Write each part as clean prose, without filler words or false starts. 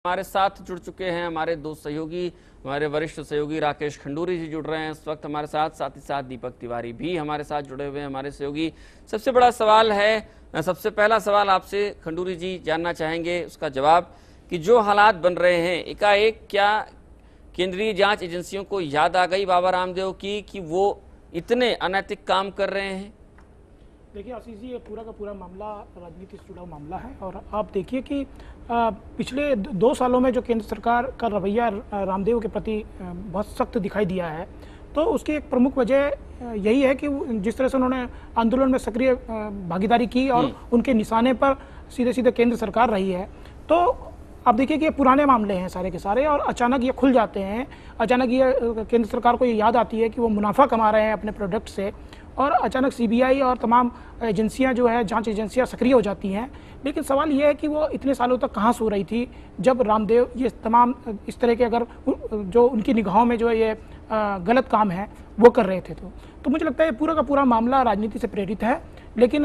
हमारे साथ जुड़ चुके हैं हमारे दो सहयोगी, हमारे वरिष्ठ सहयोगी राकेश खंडूरी जी जुड़ रहे हैं इस वक्त हमारे साथ ही साथ दीपक तिवारी भी हमारे साथ जुड़े हुए हैं हमारे सहयोगी। सबसे बड़ा सवाल है, सबसे पहला सवाल आपसे खंडूरी जी जानना चाहेंगे उसका जवाब कि जो हालात बन रहे हैं एकाएक क्या केंद्रीय जांच एजेंसियों को याद आ गई बाबा रामदेव की कि वो इतने अनैतिक काम कर रहे हैं? देखिए आशीष जी, ये पूरा का पूरा मामला राजनीति से जुड़ा मामला है और आप देखिए कि पिछले 2 सालों में जो केंद्र सरकार का रवैया रामदेव के प्रति बहुत सख्त दिखाई दिया है, तो उसकी एक प्रमुख वजह यही है कि जिस तरह से उन्होंने आंदोलन में सक्रिय भागीदारी की और उनके निशाने पर सीधे सीधे केंद्र सरकार रही है। तो आप देखिए कि ये पुराने मामले हैं सारे के सारे और अचानक ये खुल जाते हैं। अचानक ये केंद्र सरकार को ये याद आती है कि वो मुनाफा कमा रहे हैं अपने प्रोडक्ट से और अचानक सीबीआई और तमाम एजेंसियां जो है जांच एजेंसियां सक्रिय हो जाती हैं। लेकिन सवाल ये है कि वो इतने सालों तक कहाँ सो रही थी जब रामदेव ये तमाम इस तरह के अगर जो उनकी निगाहों में जो ये गलत काम है वो कर रहे थे। तो मुझे लगता है ये पूरा का पूरा मामला राजनीति से प्रेरित है। लेकिन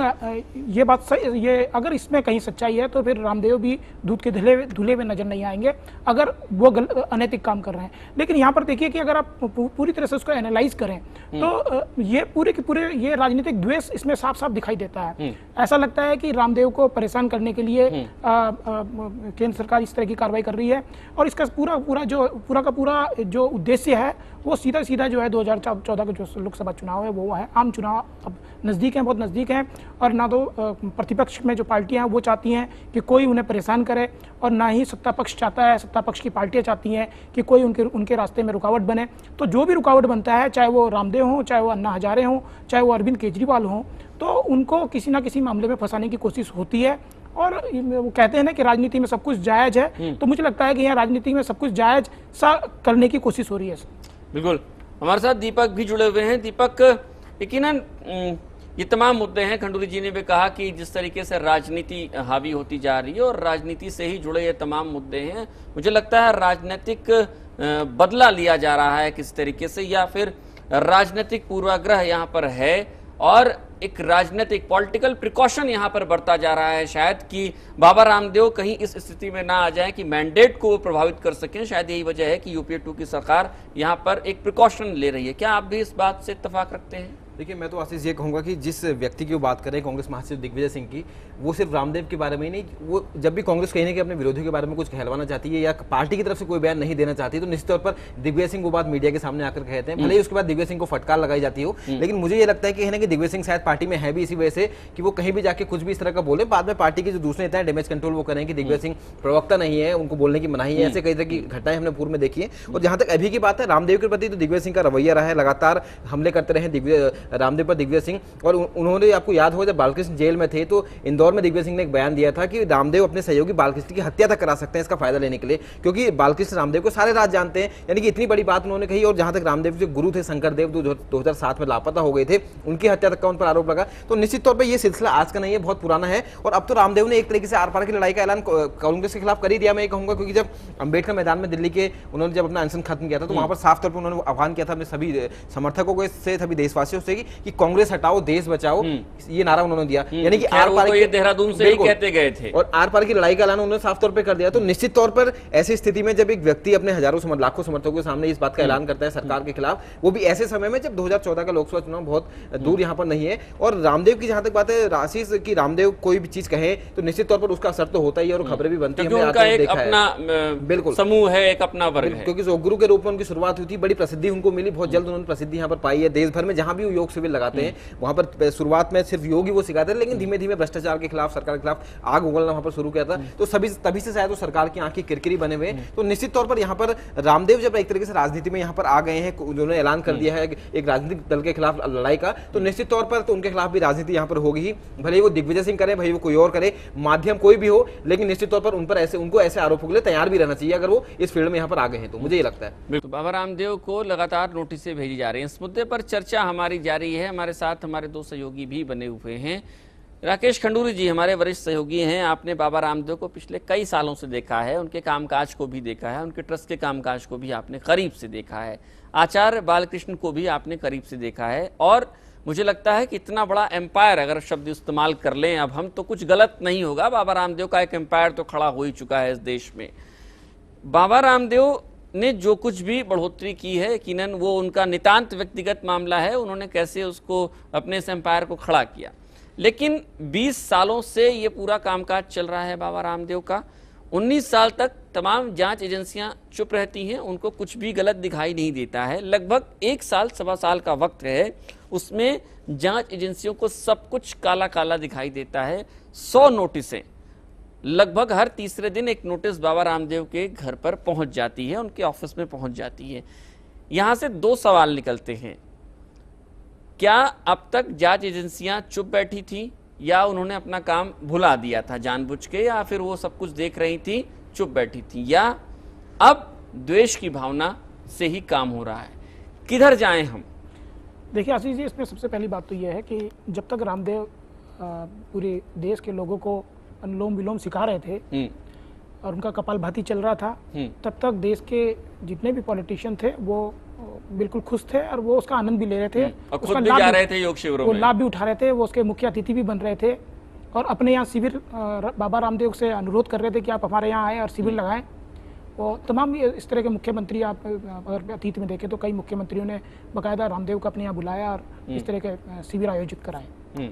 ये बात सही, ये अगर इसमें कहीं सच्चाई है तो फिर रामदेव भी दूध के धुले हुए नजर नहीं आएंगे अगर वो अनैतिक काम कर रहे हैं। लेकिन यहाँ पर देखिए कि अगर आप पूरी तरह से उसको एनालाइज करें तो ये पूरे के पूरे ये राजनीतिक द्वेष इसमें साफ साफ दिखाई देता है। ऐसा लगता है कि रामदेव को परेशान करने के लिए केंद्र सरकार इस तरह की कार्रवाई कर रही है और इसका पूरा का पूरा जो उद्देश्य है वो सीधा सीधा जो है 2014 का जो लोकसभा चुनाव है वो है। आम चुनाव अब नज़दीक हैं, बहुत नज़दीक हैं और ना तो प्रतिपक्ष में जो पार्टियां हैं वो चाहती हैं कि कोई उन्हें परेशान करे और ना ही सत्ता पक्ष चाहता है, सत्ता पक्ष की पार्टियां चाहती हैं कि कोई उनके रास्ते में रुकावट बने। तो जो भी रुकावट बनता है, चाहे वो रामदेव हों, चाहे वो अन्ना हजारे हों, चाहे वो अरविंद केजरीवाल हों, तो उनको किसी ना किसी मामले में फंसाने की कोशिश होती है। और वो कहते हैं ना कि राजनीति में सब कुछ जायज़ है, तो मुझे लगता है कि यहाँ राजनीति में सब कुछ जायज़ सा करने की कोशिश हो रही है। बिल्कुल, हमारे साथ दीपक भी जुड़े हुए हैं। दीपक, यकीनन ये तमाम मुद्दे हैं, खंडूरी जी ने भी कहा कि जिस तरीके से राजनीति हावी होती जा रही है और राजनीति से ही जुड़े ये तमाम मुद्दे हैं, मुझे लगता है राजनीतिक बदला लिया जा रहा है किस तरीके से, या फिर राजनीतिक पूर्वाग्रह यहाँ पर है और एक राजनीतिक पॉलिटिकल प्रिकॉशन यहाँ पर बरता जा रहा है शायद कि बाबा रामदेव कहीं इस स्थिति में ना आ जाए कि मैंडेट को प्रभावित कर सकें। शायद यही वजह है कि यूपीए 2 की सरकार यहाँ पर एक प्रिकॉशन ले रही है। क्या आप भी इस बात से इत्तेफाक रखते हैं? देखिए, मैं तो आशीष ये कहूँगा कि जिस व्यक्ति की वो बात करें कांग्रेस महासचिव दिग्विजय सिंह की, वो सिर्फ रामदेव के बारे में ही नहीं, वो जब भी कांग्रेस कहीं ना कहीं अपने विरोधियों के बारे में कुछ कहलवाना चाहती है या पार्टी की तरफ से कोई बयान नहीं देना चाहती तो निश्चित तौर पर दिग्विजय सिंह वो बात मीडिया के सामने आकर कहते हैं। भले ही उसके बाद दिग्विजय सिंह को फटकार लगाई जाती हो, लेकिन मुझे ये लगता है कि दिग्विजय सिंह शायद पार्टी में है भी इसी वजह से कि वो कहीं भी जाके कुछ भी इस तरह का बोले, बाद में पार्टी के जो दूसरे नेता है डैमेज कंट्रोल वो करें कि दिग्विजय सिंह प्रवक्ता नहीं है, उनको बोलने की मनाही है। ऐसे कई तरह की घटनाएं हमने पूर्व में देखी है। और जहां तक अभी की बात है रामदेव के प्रति, तो दिग्विजय सिंह का रवैया रहा है, लगातार हमले करते रहे रामदेव पर दिग्विजय सिंह। और उन्होंने, आपको याद होगा जब बालकृष्ण जेल में थे तो इंदौर में दिग्विजय सिंह ने एक बयान दिया था कि रामदेव अपने सहयोगी बालकृष्ण की हत्या तक करा सकते हैं इसका फायदा लेने के लिए, क्योंकि बालकृष्ण रामदेव को सारे राज जानते हैं। यानी कि इतनी बड़ी बात उन्होंने कही। और जहां तक रामदेव जो गुरु थे शंकरदेव, जो 2007 में लापता हो गए थे, उनकी हत्या तक का उन पर आरोप लगा। तो निश्चित तौर पर यह सिलसिला आज का नहीं है, बहुत पुराना है। और अब तो रामदेव ने एक तरीके से आर पार की लड़ाई का ऐलान कांग्रेस के खिलाफ कर ही दिया, मैं कहूंगा, क्योंकि जब अंबेडकर मैदान में दिल्ली के उन्होंने जब अपना अनशन खत्म किया था तो वहां पर साफ तौर पर उन्होंने आह्वान किया था अपने सभी समर्थकों से, सभी देशवासियों से कि कांग्रेस हटाओ, देश बचाओ, ये नारा उन्होंने दिया। यानी कि आर पार, ये देहरादून से ही कहते गए थे, और आर पार की लड़ाई का ऐलान उन्होंने साफ तौर पे कर दिया। तो निश्चित तौर पर ऐसी स्थिति में जब एक व्यक्ति अपने हजारों लाखों समर्थकों के सामने इस बात का ऐलान करता है सरकार के खिलाफ, वो भी ऐसे समय में जब 2014 का लोकसभा चुनाव बहुत दूर यहाँ पर नहीं है। और रामदेव की जहां तक बात है आशीष की, रामदेव कोई भी चीज कहे तो निश्चित तौर पर उसका असर तो होता ही है और खबरें भी बनती है। बिल्कुल समूह है, एक अपना वर्ग है, क्योंकि गुरु के रूप में उनकी शुरुआत हुई थी, बड़ी प्रसिद्धि उनको मिली, बहुत जल्द उन्होंने प्रसिद्धि यहाँ पर पाई है। देश भर में जहां भी योग शिविर लगाते हैं वहां पर शुरुआत में सिर्फ योग ही वो सिखाते हैं, लेकिन धीमे धीमे भ्रष्टाचार के खिलाफ, सरकार के खिलाफ आग उगलना वहां पर शुरू किया था। तो तभी से शायद वो सरकार की आंख की किरकिरी बने हुए। तो निश्चित तौर पर यहाँ पर रामदेव जब एक तरीके से राजनीति में यहाँ पर आ गए हैं, उन्होंने ऐलान कर दिया है एक राजनीतिक दल के खिलाफ लड़ाई का, तो निश्चित तौर पर तो उनके खिलाफ भी राजनीति यहाँ पर होगी। भले ही वो दिग्विजय सिंह करे, भले वो कोई और करे, माध्यम कोई भी हो, लेकिन निश्चित तौर पर उन पर उनको ऐसे आरोपों के लिए तैयार भी रहना चाहिए अगर वो इस फील्ड में यहाँ पर आ गए हैं। तो मुझे ये लगता है बाबा रामदेव को लगातार नोटिसें भेजी जा रही हैं। इस मुद्दे पर चर्चा हमारी जारी है। हमारे साथ हमारे दो सहयोगी भी बने हुए हैं। राकेश खंडूरी जी हमारे वरिष्ठ सहयोगी हैं। आपने बाबा रामदेव को पिछले कई सालों से देखा है, उनके कामकाज को भी देखा है, उनके ट्रस्ट के कामकाज को भी आपने करीब से देखा है, आचार्य बालकृष्ण को भी आपने करीब से देखा है। और मुझे लगता है कि इतना बड़ा एम्पायर, अगर शब्द इस्तेमाल कर लें अब हम, तो कुछ गलत नहीं होगा। बाबा रामदेव का एक एम्पायर तो खड़ा हो ही चुका है इस देश में। बाबा रामदेव ने जो कुछ भी बढ़ोतरी की है, यकीनन वो उनका नितांत व्यक्तिगत मामला है, उन्होंने कैसे उसको अपने इस एम्पायर को खड़ा किया। लेकिन 20 सालों से ये पूरा कामकाज चल रहा है बाबा रामदेव का। 19 साल तक तमाम जांच एजेंसियां चुप रहती हैं, उनको कुछ भी गलत दिखाई नहीं देता है। लगभग 1 साल सवा साल का वक्त है, उसमें जांच एजेंसियों को सब कुछ काला काला दिखाई देता है। 100 नोटिसें, लगभग हर तीसरे दिन एक नोटिस बाबा रामदेव के घर पर पहुंच जाती है, उनके ऑफिस में पहुंच जाती है। यहां से 2 सवाल निकलते हैं। क्या अब तक जांच एजेंसियां चुप बैठी थी, या उन्होंने अपना काम भुला दिया था जानबूझ के, या फिर वो सब कुछ देख रही थी, चुप बैठी थी, या अब द्वेष की भावना से ही काम हो रहा है? किधर जाएं हम? देखिए आशीष जी, इसमें सबसे पहली बात तो यह है कि जब तक रामदेव पूरे देश के लोगों को अनुलोम विलोम सिखा रहे थे और उनका कपालभाति चल रहा था, तब तक देश के जितने भी पॉलिटिशियन थे वो बिल्कुल खुश थे और वो उसका आनंद भी ले रहे थे, और खुद भी जा रहे थे योग शिविरों में, लाभ भी उठा रहे थे, वो उसके मुख्य अतिथि भी बन रहे थे और अपने यहाँ शिविर बाबा रामदेव से अनुरोध कर रहे थे कि आप हमारे यहाँ आए और शिविर लगाएं। और तमाम इस तरह के मुख्यमंत्री, आप अगर अतीत में देखें तो कई मुख्यमंत्रियों ने बाकायदा रामदेव को अपने यहाँ बुलाया और इस तरह के शिविर आयोजित कराए।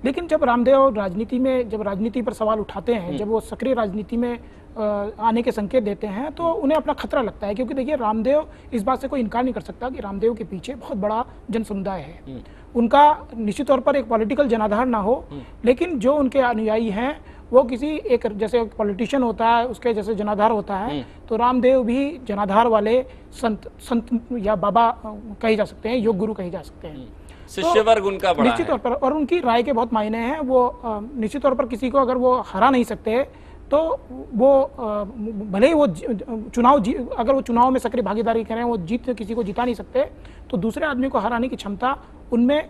लेकिन जब रामदेव राजनीति पर सवाल उठाते हैं, जब वो सक्रिय राजनीति में आने के संकेत देते हैं, तो उन्हें अपना खतरा लगता है। क्योंकि देखिए, रामदेव, इस बात से कोई इनकार नहीं कर सकता कि रामदेव के पीछे बहुत बड़ा जन समुदाय है। उनका निश्चित तौर पर एक पॉलिटिकल जनाधार ना हो, लेकिन जो उनके अनुयायी हैं वो किसी एक, जैसे पॉलिटिशियन होता है उसके जैसे जनाधार होता है, तो रामदेव भी जनाधार वाले संत या बाबा कहे जा सकते हैं, योग गुरु कहे जा सकते हैं। शिष्य वर्ग उनका बड़ा निश्चित तौर पर, और उनकी राय के बहुत मायने हैं। वो निश्चित तौर पर किसी को अगर वो हरा नहीं सकते, तो वो भले ही वो अगर वो चुनाव में सक्रिय भागीदारी करें, वो किसी को जिता नहीं सकते, तो दूसरे आदमी को हराने की क्षमता उनमें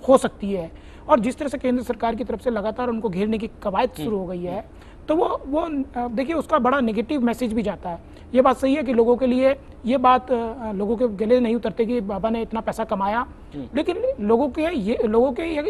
हो सकती है। और जिस तरह से केंद्र सरकार की तरफ से लगातार उनको घेरने की कवायद शुरू हो गई है, तो वो देखिए, उसका बड़ा नेगेटिव मैसेज भी जाता है। ये बात सही है कि लोगों के लिए ये बात, लोगों के गले नहीं उतरते कि बाबा ने इतना पैसा कमाया, लेकिन लोगों के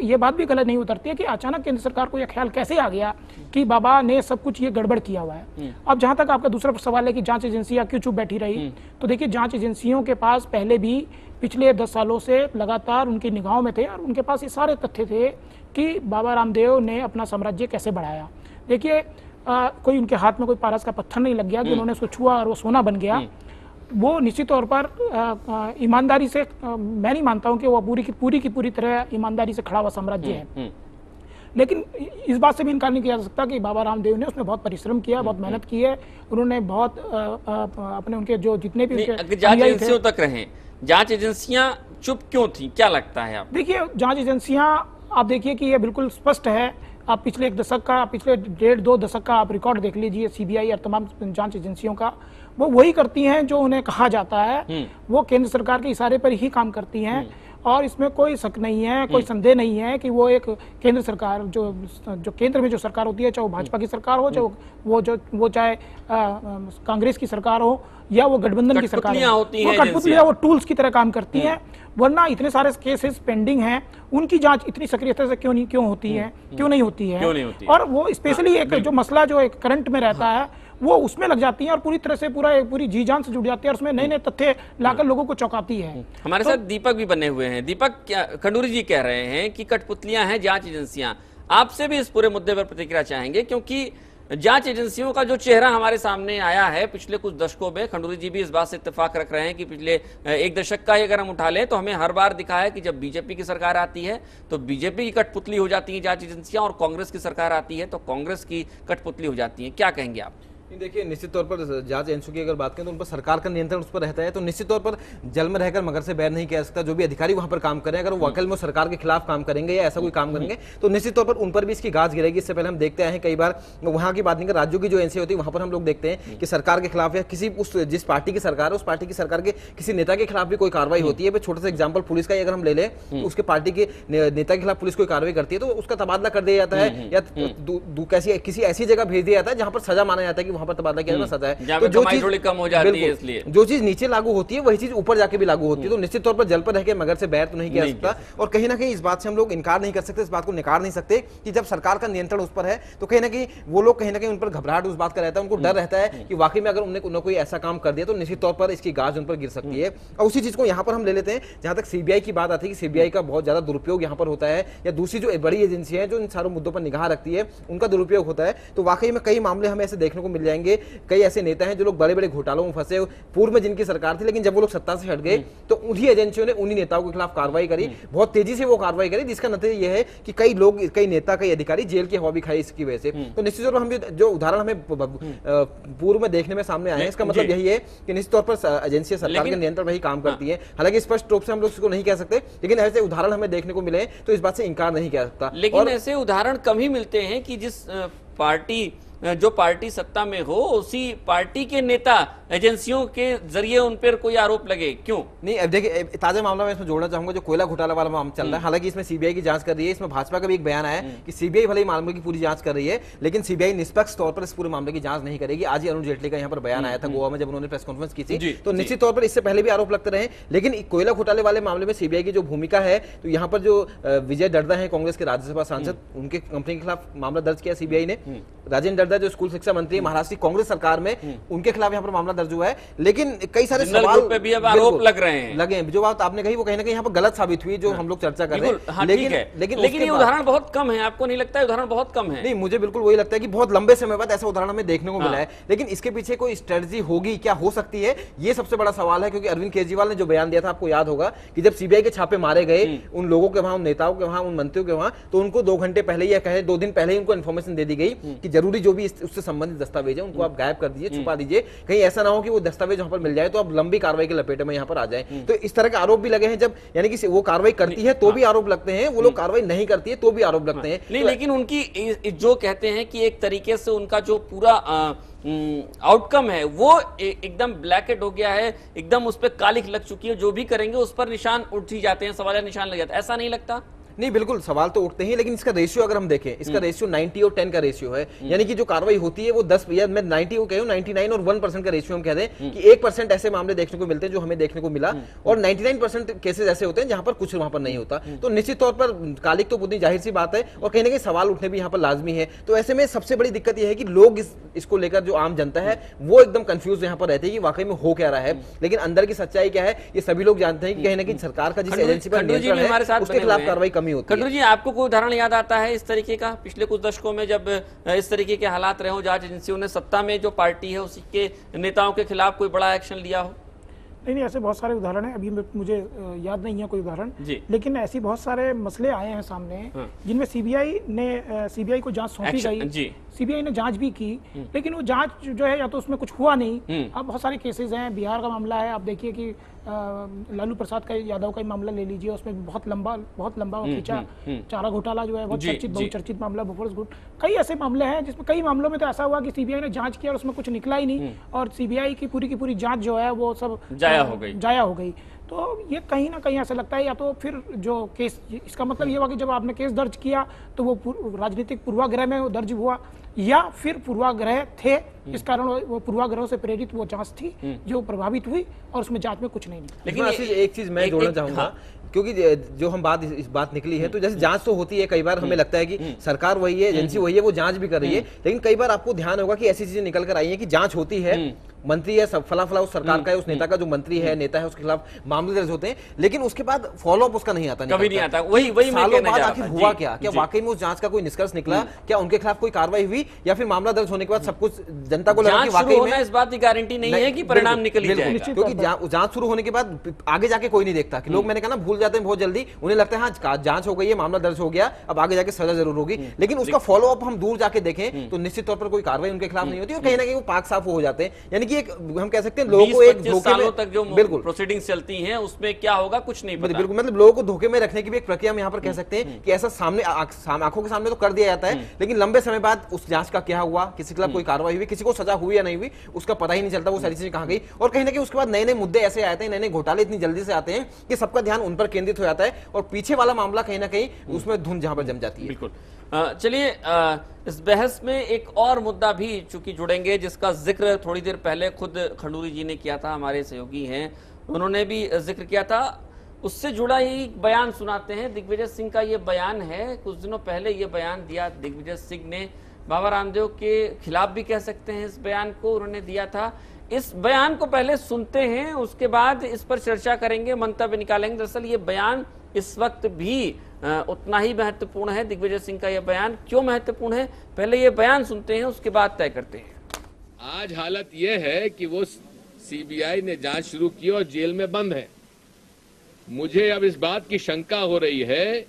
ये बात भी गलत नहीं उतरती है कि अचानक केंद्र सरकार को यह ख्याल कैसे आ गया कि बाबा ने सब कुछ ये गड़बड़ किया हुआ है। अब जहां तक आपका दूसरा सवाल है कि जांच एजेंसियां क्यों चुप बैठी रही, तो देखिए, जांच एजेंसियों के पास पहले भी पिछले 10 सालों से लगातार उनकी निगाहों में थे और उनके पास ये सारे तथ्य थे कि बाबा रामदेव ने अपना साम्राज्य कैसे बढ़ाया। देखिए, कोई उनके हाथ में कोई पारस का पत्थर नहीं लग गया कि उन्होंने उसको छुआ और वो सोना बन गया। वो निश्चित तौर पर ईमानदारी से, मैं नहीं मानता हूं कि वो पूरी की पूरी तरह ईमानदारी से खड़ा हुआ साम्राज्य है, लेकिन इस बात से भी इनकार नहीं किया जा सकता कि बाबा रामदेव ने उसमें बहुत परिश्रम किया, बहुत मेहनत की है। उन्होंने बहुत अपने उनके जो जितने भी जांच एजेंसियों तक रहे, जांच एजेंसियां चुप क्यों थी, क्या लगता है आप? देखिए, जांच एजेंसियां, आप देखिए कि ये बिल्कुल स्पष्ट है। आप पिछले 1.5-2 दशक का आप रिकॉर्ड देख लीजिए, सीबीआई और तमाम जांच एजेंसियों का, वो वही करती हैं जो उन्हें कहा जाता है। वो केंद्र सरकार के इशारे पर ही काम करती हैं और इसमें कोई शक नहीं है, कोई संदेह नहीं है कि वो एक केंद्र सरकार, जो केंद्र में जो सरकार होती है, चाहे वो भाजपा की सरकार हो, चाहे वो चाहे कांग्रेस की सरकार हो या वो गठबंधन की सरकार हो, वो कठपुतलियां, वो टूल्स की तरह काम करती हैं। वरना इतने सारे केसेस पेंडिंग हैं, उनकी जांच इतनी सक्रियता से क्यों नहीं होती है। और वो स्पेशली एक जो मसला जो एक करंट में रहता है, वो उसमें लग जाती है और पूरी तरह से पूरी जी जान से जुड़ जाती है और उसमें नए नए तथ्य लाकर लोगों को चौंकाती है। हमारे साथ दीपक भी बने हुए हैं। दीपक, खंडूरी जी कह रहे हैं कि कठपुतलियां हैं जांच एजेंसियां। आपसे भी इस पूरे मुद्दे पर प्रतिक्रिया चाहेंगे, क्योंकि जांच एजेंसियों का जो चेहरा हमारे सामने आया है पिछले कुछ दशकों में, खंडूरी जी भी इस बात से इत्तेफाक रख रहे हैं कि पिछले 1 दशक का अगर हम उठा लें तो हमें हर बार दिखा है कि जब बीजेपी की सरकार आती है तो बीजेपी की कठपुतली हो जाती है जांच एजेंसियां, और कांग्रेस की सरकार आती है तो कांग्रेस की कठपुतली हो जाती है। क्या कहेंगे आप? देखिए, निश्चित तौर पर जांच एजेंसियों की अगर बात करें तो उन पर सरकार का नियंत्रण उस पर रहता है, तो निश्चित तौर पर जल में रहकर मगर से बैर नहीं किया सकता। जो भी अधिकारी वहां पर काम करें, अगर वो वाकई में सरकार के खिलाफ काम करेंगे या ऐसा कोई काम करेंगे, तो निश्चित तौर पर उन पर भी इसकी गाज गिरेगी। इससे पहले हम देखते हैं कई बार, वहां की बात नहीं कर, राज्यों की जो एजेंसी होती है वहां पर हम लोग देखते हैं कि सरकार के खिलाफ या किसी जिस पार्टी की सरकार है उस पार्टी की सरकार के किसी नेता के खिलाफ भी कोई कार्रवाई होती है। छोटा सा एग्जाम्पल पुलिस का अगर हम ले लें, उसके पार्टी के नेता के खिलाफ पुलिस कोई कार्रवाई करती है तो उसका तबादला कर दिया जाता है या किसी ऐसी जगह भेज दिया जाता है जहां पर सजा माना जाता है कि वहां पर तबादला किया जाता सजा है। जहाँ तो पे जो कमाई चीज थोड़ी कम हो जाती है, इसलिए जो चीज नीचे लागू होती है वही चीज ऊपर जाके भी लागू होती है। तो निश्चित तौर पर जल पर रह के मगर से बैर तो नहीं किया सकता। और कहीं ना कहीं इस बात से हम लोग इनकार नहीं कर सकते, इस बात को नकार नहीं सकते कि जब सरकार का नियंत्रण उस पर है तो कहीं ना कहीं वो लोग कहीं ना कहीं उन पर घबराहट उस बात का रहता है, उनको डर रहता है कि वाकई में अगर उन्होंने कोई ऐसा काम कर दिया तो निश्चित तौर पर इसकी गाज उन पर गिर सकती है। और उसी चीज को यहाँ पर हम ले लेते हैं जहां तक सीबीआई की बात आती है कि सीबीआई का बहुत ज्यादा दुरुपयोग यहाँ पर होता है, या दूसरी जो बड़ी एजेंसियां हैं जो इन सारों मुद्दों पर निगाह रखती है उनका दुरुपयोग होता है। तो वाकई में कई मामले हमें ऐसे देखने को मिल जाएंगे, कई ऐसे नेता हैं जो लोग बड़े बड़े घोटालों में फंसे, पूर्व में जिनकी सरकार थी लेकिन जब वो लोग सत्ता से हट गए तो उन्हीं एजेंसियों ने उन्हीं नेताओं के खिलाफ कार्रवाई करी, बहुत तेजी से वो कार्रवाई करी, जिसका नतीजा यह है कि कई लोग, कई नेता, कई अधिकारी जेल की हवा भी खाई इसकी वजह से। तो निश्चित तौर पर हम जो उदाहरण हमें पूर्व में देखने में सामने आए हैं, इसका मतलब यही है कि निश्चित तौर पर एजेंसियां सरकार के नियंत्रण में ही काम करती है। हालांकि स्पष्ट रूप से हम लोग इसको नहीं कह सकते, लेकिन ऐसे उदाहरण हमें देखने को मिले तो इस बात से इंकार नहीं किया सकता। लेकिन ऐसे उदाहरण कम ही मिलते हैं कि जो पार्टी सत्ता में हो उसी पार्टी के नेता एजेंसियों के जरिए उन पर कोई आरोप लगे, क्यों? नहीं, अब देखिए ताजा मामला मैं इसमें जोड़ना चाहूंगा, जो कोयला घोटाला वाला मामला चल रहा है। हालांकि इसमें सीबीआई की जांच कर रही है, इसमें भाजपा का भी एक बयान आया है कि सीबीआई भले ही मामले की पूरी जांच कर रही है लेकिन सीबीआई निष्पक्ष तौर पर इस पूरे मामले की जांच नहीं करेगी। आज ही अरुण जेटली का यहाँ पर बयान आया था गोवा में जब उन्होंने प्रेस कॉन्फ्रेंस की थी, तो निश्चित तौर पर इससे पहले भी आरोप लगते रहे। लेकिन कोयला घोटाले वाले मामले में सीबीआई की जो भूमिका है, तो यहाँ पर जो विजय डड्डा है कांग्रेस के राज्यसभा सांसद, उनके कंपनी के खिलाफ मामला दर्ज किया सीबीआई ने। राजेंद्र डड्डा जो स्कूल शिक्षा मंत्री महाराष्ट्र की कांग्रेस सरकार में, उनके खिलाफ यहाँ पर मामला दर्ज हुआ है। लेकिन कई सारे सवाल पे भी अब आरोप लग रहे हैं, लगे। जो बात आपने कही वो कहीं ना कहीं यहाँ पर गलत साबित हुई, जो हम लोग चर्चा कर रहे हैं। लेकिन ये उदाहरण बहुत कम है, आपको नहीं लगता है उदाहरण बहुत कम है? नहीं, मुझे बिल्कुल वही लगता है कि बहुत लंबे समय बाद ऐसा उदाहरण हमें देखने को मिला है। लेकिन इसके पीछे कोई स्ट्रेटजी होगी, क्या हो सकती है, ये सबसे बड़ा सवाल है। क्योंकि अरविंद केजरीवाल ने जो बयान दिया था, आपको याद होगा कि जब सीबीआई के छापे मारे गए उन लोगों के वहां, उन नेताओं के वहां, उन मंत्रियों के वहां, तो उनको 2 घंटे पहले या कहे 2 दिन पहले ही उनको इन्फॉर्मेशन दे दी गई कि जरूरी जो भी उससे संबंधित दस्तावेज है उनको आप गायब कर दीजिए, छुपा दीजिए, कहीं ऐसा ना हो कि वो दस्तावेज वहां पर मिल जाए तो आप लंबी कार्रवाई के लपेटे में यहाँ पर आ जाए। तो इस तरह के आरोप भी लगे हैं, जब यानी कि वो कार्रवाई करती है तो भी आरोप लगते हैं, वो लोग कार्रवाई नहीं करती है तो भी आरोप लगते हैं। नहीं, लेकिन उनकी जो कहते हैं कि एक तरीके से उनका जो पूरा आउटकम है वो एकदम ब्लैकेट हो गया है, एकदम उस पर कालिख लग चुकी है, जो भी करेंगे उस पर निशान उठ ही जाते हैं, सवाल निशान लग जाता है, ऐसा नहीं लगता? नहीं, बिल्कुल सवाल तो उठते हैं, लेकिन इसका रेशियो अगर हम देखें, इसका रेशियो 90 और 10 का रेशियो है। यानी कि जो कार्रवाई होती है वो 10 या मैं 90 को कहूं, 99 और 1% का रेशियो हम कह दें कि 1% ऐसे मामले देखने को मिलते हैं जो हमें देखने को मिला, और 99% केसेस ऐसे होते हैं जहां पर कुछ वहां पर नहीं होता। तो निश्चित तौर पर कालिक तो बुद्धि जाहिर सी बात है, और कहीं ना कहीं सवाल उठने भी यहाँ पर लाजमी है। तो ऐसे में सबसे बड़ी दिक्कत यह है कि लोग इसको लेकर, जो आम जनता है वो एकदम कंफ्यूज यहाँ पर रहती है कि वाकई में हो क्या रहा है। लेकिन अंदर की सच्चाई क्या है ये सभी लोग जानते हैं कि कहीं ना कहीं सरकार का जिस एजेंसी पर नियंत्रण है उसके खिलाफ कार्रवाई कमी होती है। आपको कोई उदाहरण याद आता है इस तरीके का पिछले कुछ दशकों में, जब इस तरीके के हालात रहे हो, जांच एजेंसियों ने सत्ता में जो पार्टी है उसी के नेताओं के खिलाफ कोई बड़ा एक्शन लिया हो? नहीं, ऐसे बहुत सारे उदाहरण हैं, अभी मुझे याद नहीं है कोई उदाहरण, लेकिन ऐसी बहुत सारे मसले आए हैं सामने जिनमें सीबीआई को जांच सौंपी गई, सीबीआई ने जांच भी की, लेकिन वो जांच जो है या तो उसमें कुछ हुआ नहीं। अब बहुत सारे केसेस हैं, बिहार का मामला है, आप देखिए कि लालू प्रसाद का, यादव का ही मामला ले लीजिए, उसमें बहुत लंबा खींचा, चारा घोटाला जो है बहुत बहुचर्चित मामला, बोफोर्स गुट, कई ऐसे मामले हैं जिसमें कई मामलों में तो ऐसा हुआ कि सीबीआई ने जांच किया और उसमें कुछ निकला ही नहीं, और सीबीआई की पूरी जांच जो है वो सब जाया हो गई। तो ये कहीं ना कहीं ऐसा लगता है, या तो फिर जो केस, इसका मतलब ये हुआ कि जब आपने केस दर्ज किया तो वो राजनीतिक पूर्वाग्रह में वो दर्ज हुआ, या फिर पूर्वाग्रह थे, इस कारण वो पूर्वाग्रहों से प्रेरित वो जांच थी जो प्रभावित हुई और उसमें जांच में कुछ नहीं निकला। लेकिन एक चीज मैं जोड़ना चाहूंगा, क्योंकि जो हम इस बात निकली है, तो जैसे जांच तो होती है, कई बार हमें लगता है कि सरकार वही है, एजेंसी वही है, वो जांच भी कर रही है, लेकिन कई बार आपको ध्यान होगा कि ऐसी चीजें निकल कर आई है कि जांच होती है, मंत्री है, सब फला उस सरकार का है, उस नेता का जो मंत्री है, नेता है, उसके खिलाफ मामले दर्ज होते हैं, लेकिन उसके बाद फॉलोअप उसका नहीं आता, कभी नहीं आता। वही सालों बाद आखिर हुआ क्या वाकई में उस जांच का कोई निष्कर्ष निकला, क्या उनके खिलाफ कोई कार्रवाई हुई, या फिर मामला दर्ज होने के बाद सब कुछ जनता को लगा कि वाकई में इस बात की गारंटी नहीं है कि परिणाम निकल ही जाएगा, क्योंकि जांच शुरू होने के बाद आगे जाके कोई नहीं देखता कि लोग, मैंने कहा ना, भूल जाते हैं बहुत जल्दी, उन्हें लगता है हाँ जांच हो गई है, मामला दर्ज हो गया, अब आगे जाके सजा जरूर होगी, लेकिन उसका फॉलो अप हम दूर जाके देखें तो निश्चित तौर पर कोई कार्रवाई उनके खिलाफ नहीं होती, और कहीं ना कहीं वो पाक साफ हो जाते हैं। यानी कि एक हम कह सकते हैं लोगों को एक धोखे में, तक जो बिल्कुल प्रोसीडिंग्स चलती हैं उसमें क्या होगा कुछ नहीं पता, बिल्कुल, मतलब लोगों को धोखे में रखने की भी एक प्रक्रिया हम यहाँ पर कह सकते हैं कि ऐसा सामने आंखों के सामने तो कर दिया जाता है, लेकिन लंबे समय बाद उस जांच का क्या हुआ, किसी के खिलाफ कोई कार्रवाई हुई, किसी को सजा हुई या नहीं हुई, उसका पता ही नहीं चलता, वो सारी चीजें कहाँ गई। और कहीं ना कहीं उसके बाद नए नए मुद्दे ऐसे आते हैं, नए नए घोटाले इतनी जल्दी से आते हैं कि सबका ध्यान उन पर केंद्रित हो जाता है और पीछे वाला मामला कहीं ना कहीं उसमें धुन जहां पर जम जाती है। बिल्कुल। चलिए, इस बहस में एक और मुद्दा भी चूंकि जुड़ेंगे, जिसका जिक्र थोड़ी देर पहले खुद खंडूरी जी ने किया था, हमारे सहयोगी हैं, उन्होंने भी जिक्र किया था, उससे जुड़ा ही बयान सुनाते हैं। दिग्विजय सिंह का ये बयान है, कुछ दिनों पहले ये बयान दिया दिग्विजय सिंह ने, बाबा रामदेव के खिलाफ भी कह सकते हैं इस बयान को उन्होंने दिया था। इस बयान को पहले सुनते हैं, उसके बाद इस पर चर्चा करेंगे, मंतव्य निकालेंगे। दरअसल ये बयान इस वक्त भी उतना ही महत्वपूर्ण है। दिग्विजय सिंह का यह बयान क्यों महत्वपूर्ण है, पहले ये बयान सुनते हैं, उसके बाद तय करते हैं। आज हालत यह है कि वो सीबीआई ने जांच शुरू की और जेल में बंद है। मुझे अब इस बात की शंका हो रही है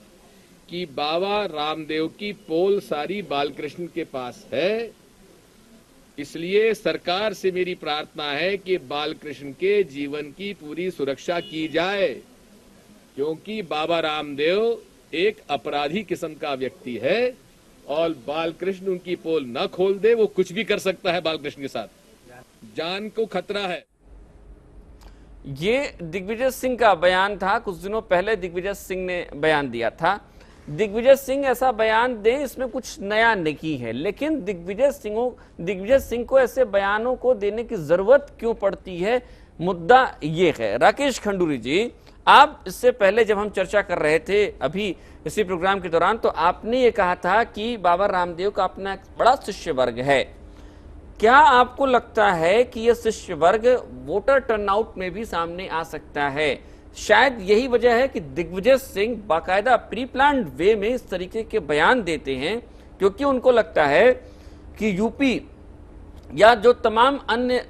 कि बाबा रामदेव की पोल सारी बालकृष्ण के पास है। इसलिए सरकार से मेरी प्रार्थना है कि बालकृष्ण के जीवन की पूरी सुरक्षा की जाए, क्योंकि बाबा रामदेव एक अपराधी किस्म का व्यक्ति है और बालकृष्ण उनकी पोल न खोल दे, वो कुछ भी कर सकता है बालकृष्ण के साथ, जान को खतरा है। ये दिग्विजय सिंह का बयान था, कुछ दिनों पहले दिग्विजय सिंह ने बयान दिया था। दिग्विजय सिंह ऐसा बयान दें, इसमें कुछ नया नहीं है, लेकिन दिग्विजय सिंह को ऐसे बयानों को देने की जरूरत क्यों पड़ती है, मुद्दा ये है। राकेश खंडूरी जी, आप इससे पहले जब हम चर्चा कर रहे थे अभी इसी प्रोग्राम के दौरान, तो आपने ये कहा था कि बाबा रामदेव का अपना एक बड़ा शिष्य वर्ग है। क्या आपको लगता है कि यह शिष्य वर्ग वोटर टर्नआउट में भी सामने आ सकता है? शायद यही वजह है कि दिग्विजय सिंह बाकायदा प्री प्लान्ड वे में इस तरीके के बयान देते हैं, क्योंकि उनको लगता है कि यूपी या जो तमाम अन्य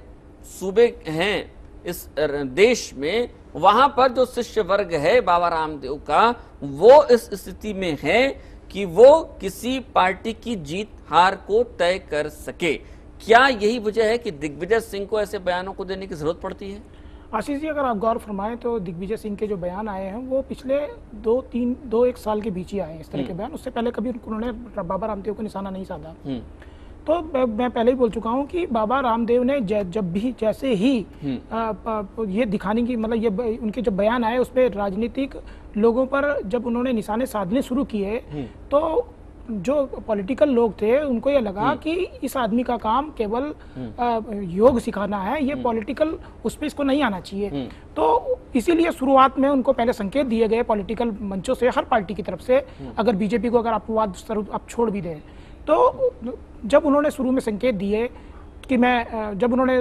सूबे हैं इस देश में, वहां पर जो शिष्य वर्ग है बाबा रामदेव का, वो इस स्थिति में है कि वो किसी पार्टी की जीत हार को तय कर सके। क्या यही वजह है कि दिग्विजय सिंह को ऐसे बयानों को देने की जरूरत पड़ती है? आशीष जी, अगर आप गौर फरमाएं तो दिग्विजय सिंह के जो बयान आए हैं वो पिछले 2-1 साल के बीच ही आए हैं इस तरह के बयान। उससे पहले कभी उन्होंने बाबा रामदेव को निशाना नहीं साधा। तो मैं पहले ही बोल चुका हूं कि बाबा रामदेव ने जब भी जैसे ही ये दिखाने की, मतलब ये उनके जब बयान आए उस पर राजनीतिक लोगों पर जब उन्होंने निशाने साधने शुरू किए, तो जो पॉलिटिकल लोग थे उनको ये लगा कि इस आदमी का काम केवल योग सिखाना है, ये पॉलिटिकल उस पर इसको नहीं आना चाहिए। तो इसीलिए शुरुआत में उनको पहले संकेत दिए गए पॉलिटिकल मंचों से, हर पार्टी की तरफ से। अगर बीजेपी को अगर अपवाद स्वरूप आप छोड़ भी दें, तो जब उन्होंने शुरू में संकेत दिए कि जब उन्होंने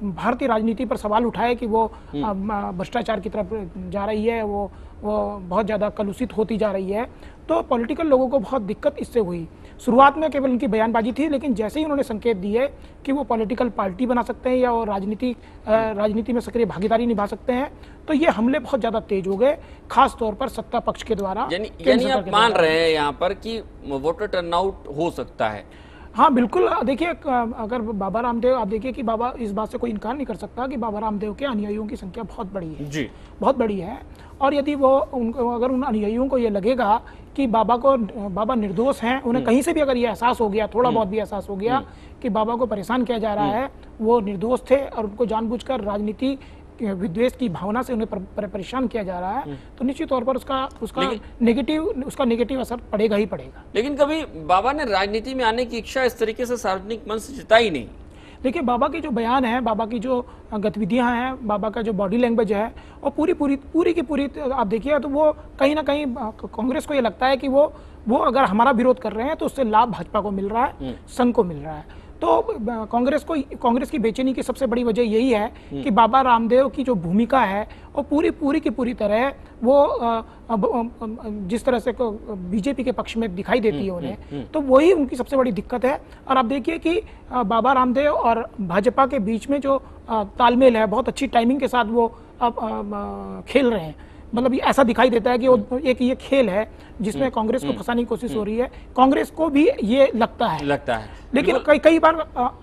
भारतीय राजनीति पर सवाल उठाए कि वो भ्रष्टाचार की तरफ जा रही है, वो बहुत ज़्यादा कलुषित होती जा रही है, तो पॉलिटिकल लोगों को बहुत दिक्कत इससे हुई। शुरुआत में केवल उनकी बयानबाजी थी, लेकिन जैसे ही उन्होंने संकेत दिए कि वो पॉलिटिकल पार्टी बना सकते हैं या वो राजनीति में सक्रिय भागीदारी निभा सकते हैं, तो ये हमले बहुत ज़्यादा तेज हो गए, खास तौर पर सत्ता पक्ष के द्वारा। यानी आप मान रहे हैं यहाँ पर कि वोटर टर्नआउट हो सकता है? हाँ बिल्कुल। देखिए, अगर बाबा रामदेव, आप देखिए कि बाबा, इस बात से कोई इनकार नहीं कर सकता कि बाबा रामदेव के अनुयायियों की संख्या बहुत बड़ी है जी, बहुत बड़ी है। और यदि अगर उन अनुयायियों को ये लगेगा कि बाबा निर्दोष हैं, उन्हें कहीं से भी अगर ये एहसास हो गया, थोड़ा बहुत भी एहसास हो गया कि बाबा को परेशान किया जा रहा है, वो निर्दोष थे और उनको जानबूझकर राजनीति विद्वेष की भावना से उन्हें परेशान किया जा रहा है, तो निश्चित तौर पर उसका नेगेटिव असर पड़ेगा ही पड़ेगा। लेकिन कभी बाबा ने राजनीति में आने की इच्छा इस तरीके से सार्वजनिक मंच से जताई नहीं। देखिए, बाबा के जो बयान है, बाबा की जो गतिविधियां हैं, बाबा का जो बॉडी लैंग्वेज है, और पूरी की पूरी आप देखिए तो वो कहीं ना कहीं कांग्रेस को ये लगता है कि वो अगर हमारा विरोध कर रहे हैं तो उससे लाभ भाजपा को मिल रहा है, संघ को मिल रहा है। तो कांग्रेस की बेचैनी की सबसे बड़ी वजह यही है कि बाबा रामदेव की जो भूमिका है वो पूरी की पूरी तरह वो जिस तरह से बीजेपी के पक्ष में दिखाई देती है उन्हें, तो वही उनकी सबसे बड़ी दिक्कत है। और आप देखिए कि बाबा रामदेव और भाजपा के बीच में जो तालमेल है, बहुत अच्छी टाइमिंग के साथ वो अब खेल रहे हैं। मतलब ये ऐसा दिखाई देता है कि एक ये खेल है जिसमें कांग्रेस को फंसाने की कोशिश हो रही है। कांग्रेस को भी ये लगता है। लेकिन कई बार